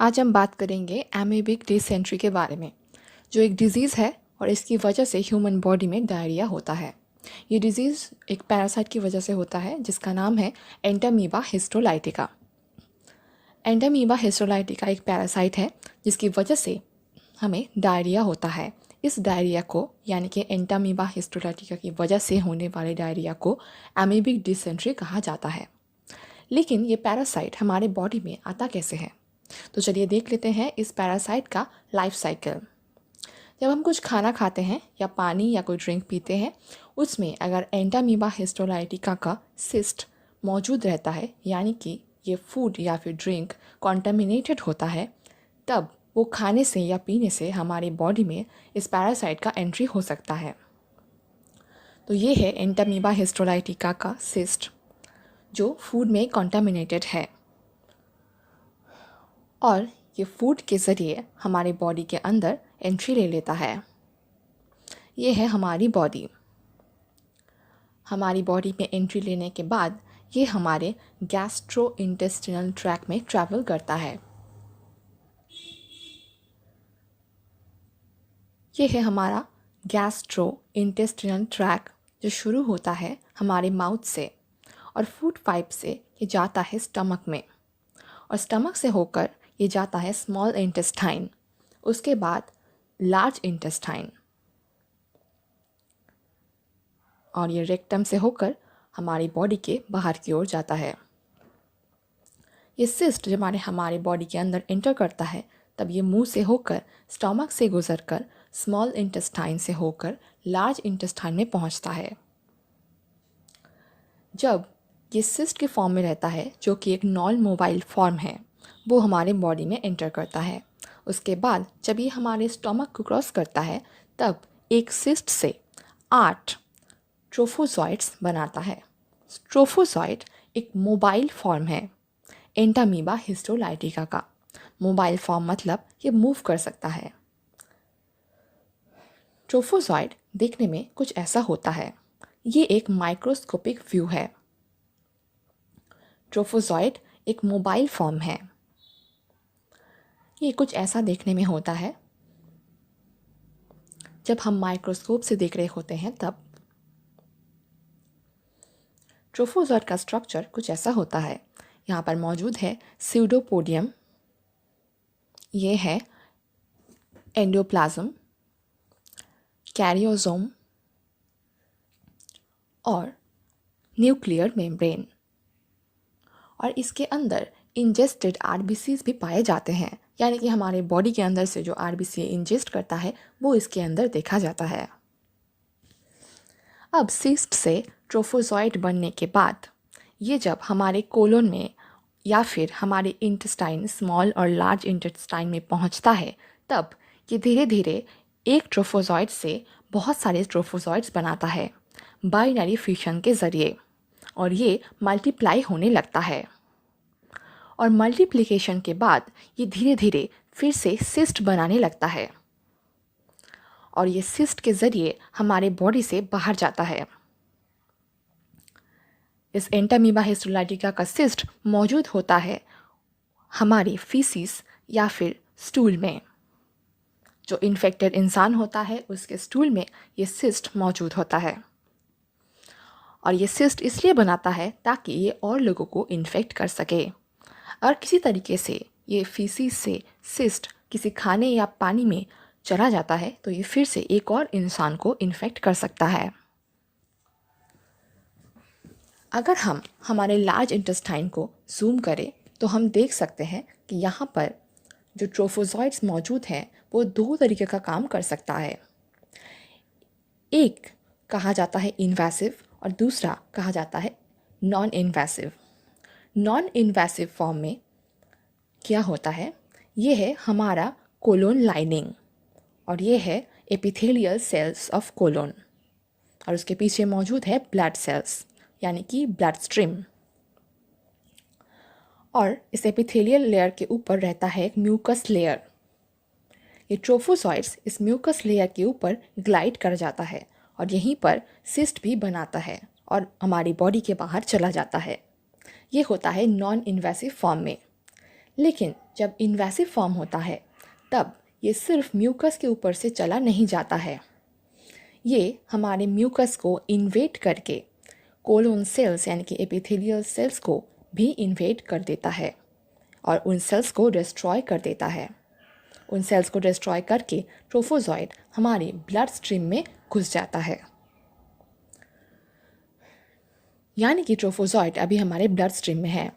आज हम बात करेंगे एमीबिक डिसेंट्री के बारे में, जो एक डिज़ीज़ है और इसकी वजह से ह्यूमन बॉडी में डायरिया होता है। ये डिज़ीज़ एक पैरासाइट की वजह से होता है जिसका नाम है एंटामीबा हिस्टोलाइटिका। एंटामीबा हिस्टोलाइटिका एक पैरासाइट है जिसकी वजह से हमें डायरिया होता है। इस डायरिया को यानी कि एंटामीबा हिस्टोलाइटिका की वजह से होने वाले डायरिया को एमीबिक डिसेंट्री कहा जाता है। लेकिन ये पैरासाइट हमारे बॉडी में आता कैसे है? तो चलिए देख लेते हैं इस पैरासाइट का लाइफ साइकिल। जब हम कुछ खाना खाते हैं या पानी या कोई ड्रिंक पीते हैं, उसमें अगर एंटामीबा हिस्टोलाइटिका का सिस्ट मौजूद रहता है, यानी कि ये फूड या फिर ड्रिंक कॉन्टामिनेटेड होता है, तब वो खाने से या पीने से हमारी बॉडी में इस पैरासाइट का एंट्री हो सकता है। तो ये है एंटामीबा हिस्टोलाइटिका का सिस्ट जो फूड में कॉन्टामिनेटेड है और ये फूड के ज़रिए हमारे बॉडी के अंदर एंट्री ले लेता है। ये है हमारी बॉडी। हमारी बॉडी में एंट्री लेने के बाद ये हमारे गैस्ट्रो इंटेस्टिनल ट्रैक में ट्रैवल करता है। ये है हमारा गैस्ट्रो इंटेस्टिनल ट्रैक जो शुरू होता है हमारे माउथ से और फूड पाइप से ये जाता है स्टमक में और स्टमक से होकर ये जाता है स्मॉल इंटेस्टाइन, उसके बाद लार्ज इंटेस्टाइन और ये रेक्टम से होकर हमारी बॉडी के बाहर की ओर जाता है। ये सिस्ट जब हमारे बॉडी के अंदर एंटर करता है तब ये मुंह से होकर स्टमक से गुजरकर स्मॉल इंटेस्टाइन से होकर लार्ज इंटेस्टाइन में पहुंचता है। जब ये सिस्ट के फॉर्म में रहता है, जो कि एक नॉन मोबाइल फॉर्म है, वो हमारे बॉडी में एंटर करता है। उसके बाद जब ये हमारे स्टमक को क्रॉस करता है तब एक सिस्ट से 8 ट्रोफोजॉइट्स बनाता है। ट्रोफोजॉइट एक मोबाइल फॉर्म है एंटामीबा हिस्टोलाइटिका का। मोबाइल फॉर्म मतलब ये मूव कर सकता है। ट्रोफोजॉइट देखने में कुछ ऐसा होता है। ये एक माइक्रोस्कोपिक व्यू है। ट्रोफोजॉइट एक मोबाइल फॉर्म है। ये कुछ ऐसा देखने में होता है। जब हम माइक्रोस्कोप से देख रहे होते हैं तब ट्रोफोजॉइट का स्ट्रक्चर कुछ ऐसा होता है। यहाँ पर मौजूद है स्यूडोपोडियम, ये है एंडोप्लाज्म, कैरियोसोम और न्यूक्लियर मेम्ब्रेन। और इसके अंदर इंजेस्टेड आरबीसीज भी पाए जाते हैं, यानी कि हमारे बॉडी के अंदर से जो आरबीसी इंजेस्ट करता है वो इसके अंदर देखा जाता है। अब सिस्ट से ट्रोफोजॉइट बनने के बाद ये जब हमारे कोलोन में या फिर हमारे इंटेस्टाइन स्मॉल और लार्ज इंटेस्टाइन में पहुंचता है, तब ये धीरे धीरे एक ट्रोफोजॉइट से बहुत सारे ट्रोफोजॉइट्स बनाता है बाइनरी फिशन के ज़रिए, और ये मल्टीप्लाई होने लगता है। और मल्टीप्लिकेशन के बाद ये धीरे धीरे फिर से सिस्ट बनाने लगता है और ये सिस्ट के ज़रिए हमारे बॉडी से बाहर जाता है। इस एंटामीबा हिस्टोलाइटिका का सिस्ट मौजूद होता है हमारी फीसिस या फिर स्टूल में। जो इन्फेक्टेड इंसान होता है उसके स्टूल में ये सिस्ट मौजूद होता है और ये सिस्ट इसलिए बनाता है ताकि ये और लोगों को इन्फेक्ट कर सके। और किसी तरीके से ये फीसिस से सिस्ट किसी खाने या पानी में चला जाता है तो ये फिर से एक और इंसान को इन्फेक्ट कर सकता है। अगर हम हमारे लार्ज इंटेस्टाइन को जूम करें तो हम देख सकते हैं कि यहाँ पर जो ट्रोफोजॉइट्स मौजूद हैं वो 2 तरीके का काम कर सकता है। एक कहा जाता है इन्वेसिव और दूसरा कहा जाता है non invasive. Non invasive form में क्या होता है, ये है हमारा कोलोन लाइनिंग और ये है एपिथेलियल सेल्स ऑफ कोलोन और उसके पीछे मौजूद है ब्लड सेल्स यानी कि ब्लड स्ट्रीम। और इस एपिथेलियल लेयर के ऊपर रहता है एक म्यूकस लेयर। ये ट्रोफोजॉइट्स इस म्यूकस लेयर के ऊपर ग्लाइड कर जाता है और यहीं पर सिस्ट भी बनाता है और हमारी बॉडी के बाहर चला जाता है। ये होता है नॉन इन्वेसिव फॉर्म में। लेकिन जब इन्वेसिव फॉर्म होता है तब ये सिर्फ म्यूकस के ऊपर से चला नहीं जाता है, ये हमारे म्यूकस को इन्वेट करके कोलोन सेल्स यानी कि एपिथेलियल सेल्स को भी इन्वेट कर देता है और उन सेल्स को डिस्ट्रॉय कर देता है। उन सेल्स को डिस्ट्रॉय करके ट्रोफोजॉइट हमारे ब्लड स्ट्रीम में घुस जाता है। यानी कि ट्रोफोजॉइट अभी हमारे ब्लड स्ट्रीम में है।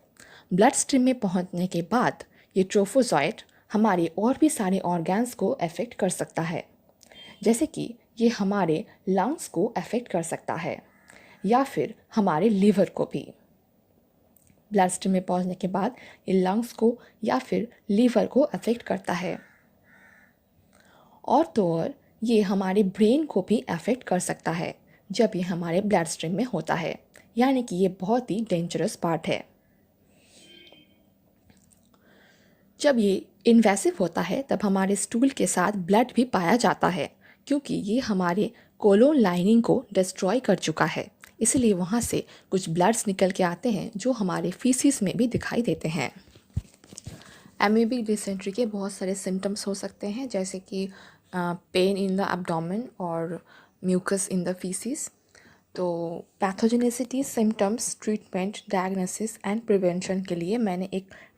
ब्लड स्ट्रीम में पहुंचने के बाद ये ट्रोफोजॉइट हमारे और भी सारे ऑर्गन्स को अफेक्ट कर सकता है, जैसे कि ये हमारे लंग्स को अफेक्ट कर सकता है या फिर हमारे लीवर को भी। ब्लड स्ट्रीम में पहुंचने के बाद ये लंग्स को या फिर लीवर को अफेक्ट करता है और तो और ये हमारे ब्रेन को भी अफेक्ट कर सकता है जब ये हमारे ब्लड स्ट्रीम में होता है। यानी कि ये बहुत ही डेंजरस पार्ट है। जब ये इन्वेसिव होता है तब हमारे स्टूल के साथ ब्लड भी पाया जाता है, क्योंकि ये हमारे कोलोन लाइनिंग को डिस्ट्रॉय कर चुका है। इसलिए वहाँ से कुछ ब्लड्स निकल के आते हैं जो हमारे फीसिस में भी दिखाई देते हैं। एमीबिक डिसेंट्री के बहुत सारे सिम्टम्स हो सकते हैं, जैसे कि पेन इन द एब्डोमेन और म्यूकस इन द फीसिस। तो pathogenicity, symptoms, treatment, diagnosis and prevention के लिए मैंने एक